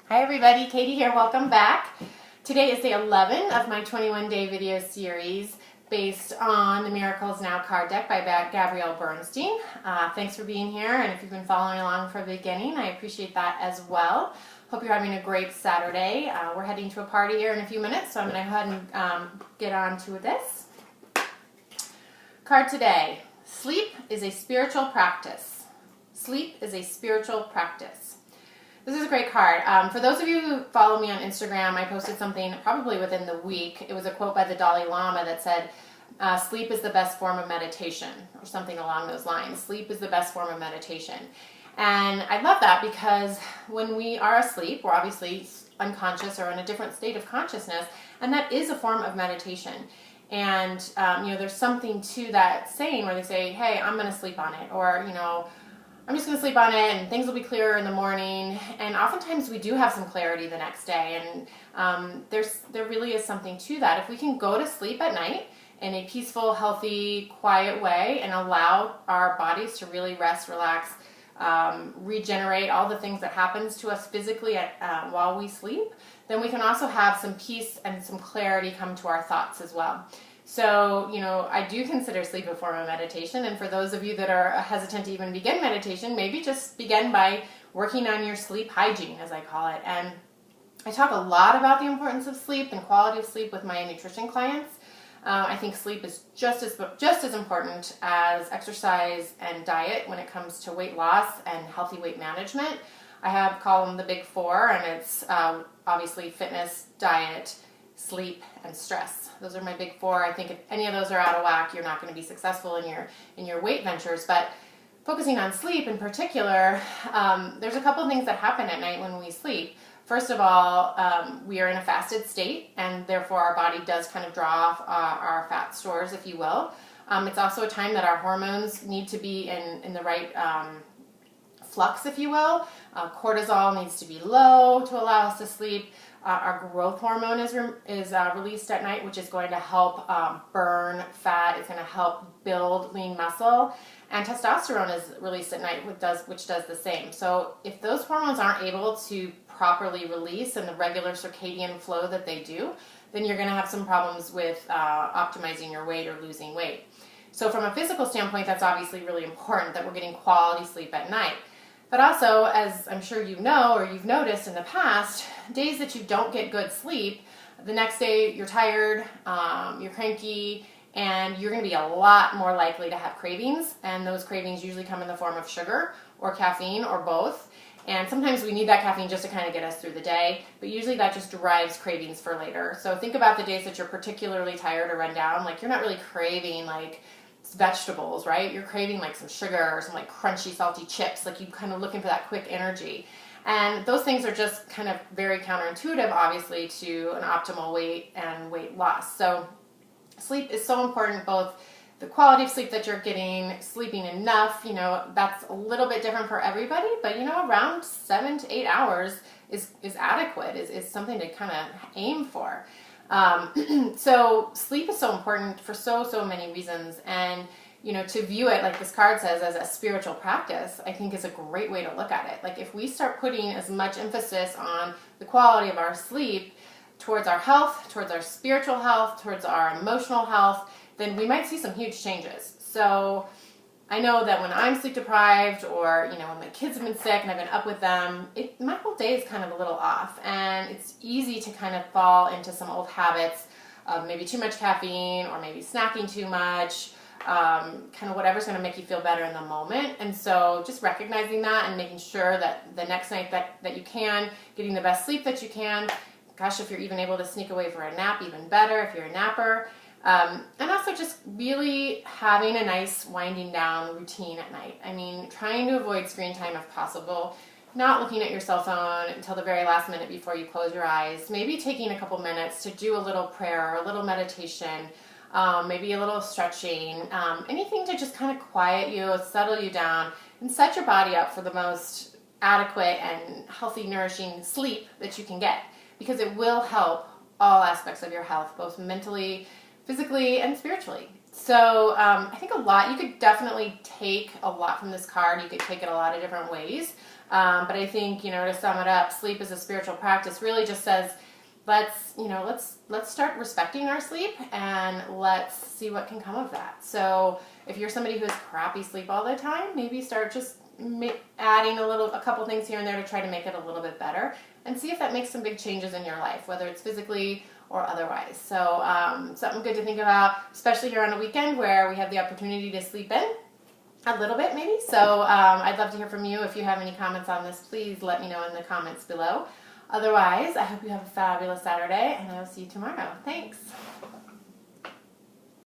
Hi everybody, Katie here, welcome back. Today is day 11 of my 21-day video series based on the Miracles Now card deck by Gabrielle Bernstein. Thanks for being here, and if you've been following along from the beginning, I appreciate that as well. Hope you're having a great Saturday. We're heading to a party here in a few minutes, so I'm going to go ahead and get on to this. Card today, sleep is a spiritual practice. Sleep is a spiritual practice. This is a great card. For those of you who follow me on Instagram, I posted something probably within the week. It was a quote by the Dalai Lama that said, sleep is the best form of meditation, or something along those lines. Sleep is the best form of meditation. And I love that because when we are asleep, we're obviously unconscious or in a different state of consciousness, and that is a form of meditation. And, there's something to that saying where they say, hey, I'm going to sleep on it, or, I'm just going to sleep on it and things will be clearer in the morning. And oftentimes we do have some clarity the next day. And there really is something to that. If we can go to sleep at night in a peaceful, healthy, quiet way and allow our bodies to really rest, relax, regenerate all the things that happens to us physically while we sleep, then we can also have some peace and some clarity come to our thoughts as well. So, I do consider sleep a form of meditation, and for those of you that are hesitant to even begin meditation, maybe just begin by working on your sleep hygiene, as I call it. And I talk a lot about the importance of sleep and quality of sleep with my nutrition clients. I think sleep is just as important as exercise and diet when it comes to weight loss and healthy weight management. I call them the big four, and it's obviously fitness, diet, sleep, and stress. Those are my big four. I think if any of those are out of whack, you're not going to be successful in your weight ventures. But focusing on sleep in particular, there's a couple of things that happen at night when we sleep. First of all, we are in a fasted state, and therefore our body does kind of draw off our fat stores, if you will. It's also a time that our hormones need to be in the right flux, if you will. Cortisol needs to be low to allow us to sleep. Our growth hormone is released at night, which is going to help burn fat. It's going to help build lean muscle. And testosterone is released at night, which does the same. So if those hormones aren't able to properly release in the regular circadian flow that they do, then you're going to have some problems with optimizing your weight or losing weight. So from a physical standpoint, that's obviously really important that we're getting quality sleep at night. But also, as I'm sure you know or you've noticed in the past, days that you don't get good sleep, the next day you're tired, you're cranky, and you're going to be a lot more likely to have cravings. And those cravings usually come in the form of sugar or caffeine or both. And sometimes we need that caffeine just to kind of get us through the day, but usually that just drives cravings for later. So think about the days that you're particularly tired or run down. Like, you're not really craving like vegetables, right? You're craving like some sugar or some like crunchy, salty chips. Like, you kind of looking for that quick energy. And those things are just kind of very counterintuitive, obviously, to an optimal weight and weight loss. So sleep is so important, both the quality of sleep that you're getting, sleeping enough, that's a little bit different for everybody, but around 7 to 8 hours is adequate, is something to kind of aim for. So sleep is so important for so many reasons, and to view it like this card says as a spiritual practice, I think is a great way to look at it. Like, if we start putting as much emphasis on the quality of our sleep towards our health, towards our spiritual health, towards our emotional health, then we might see some huge changes. So I know that when I'm sleep deprived, or when my kids have been sick and I've been up with them, my whole day is kind of a little off, and it's easy to kind of fall into some old habits of maybe too much caffeine, or maybe snacking too much, kind of whatever's going to make you feel better in the moment. And so just recognizing that and making sure that the next night that you can, getting the best sleep that you can. Gosh, if you're even able to sneak away for a nap, even better if you're a napper. And also just really having a nice winding down routine at night. I mean, trying to avoid screen time if possible, not looking at your cell phone until the very last minute before you close your eyes, maybe taking a couple minutes to do a little prayer or a little meditation, maybe a little stretching, anything to just kind of quiet you, settle you down, and set your body up for the most adequate and healthy, nourishing sleep that you can get, because it will help all aspects of your health, both mentally, physically, and spiritually. So I think you could definitely take a lot from this card. You could take it a lot of different ways. But I think, to sum it up, sleep as a spiritual practice really just says, let's start respecting our sleep and let's see what can come of that. So if you're somebody who has crappy sleep all the time, maybe start just adding a couple things here and there to try to make it a little bit better, and see if that makes some big changes in your life, whether it's physically or otherwise. So something good to think about, especially here on a weekend where we have the opportunity to sleep in a little bit maybe. So I'd love to hear from you. If you have any comments on this, please let me know in the comments below. Otherwise, I hope you have a fabulous Saturday, and I will see you tomorrow. Thanks.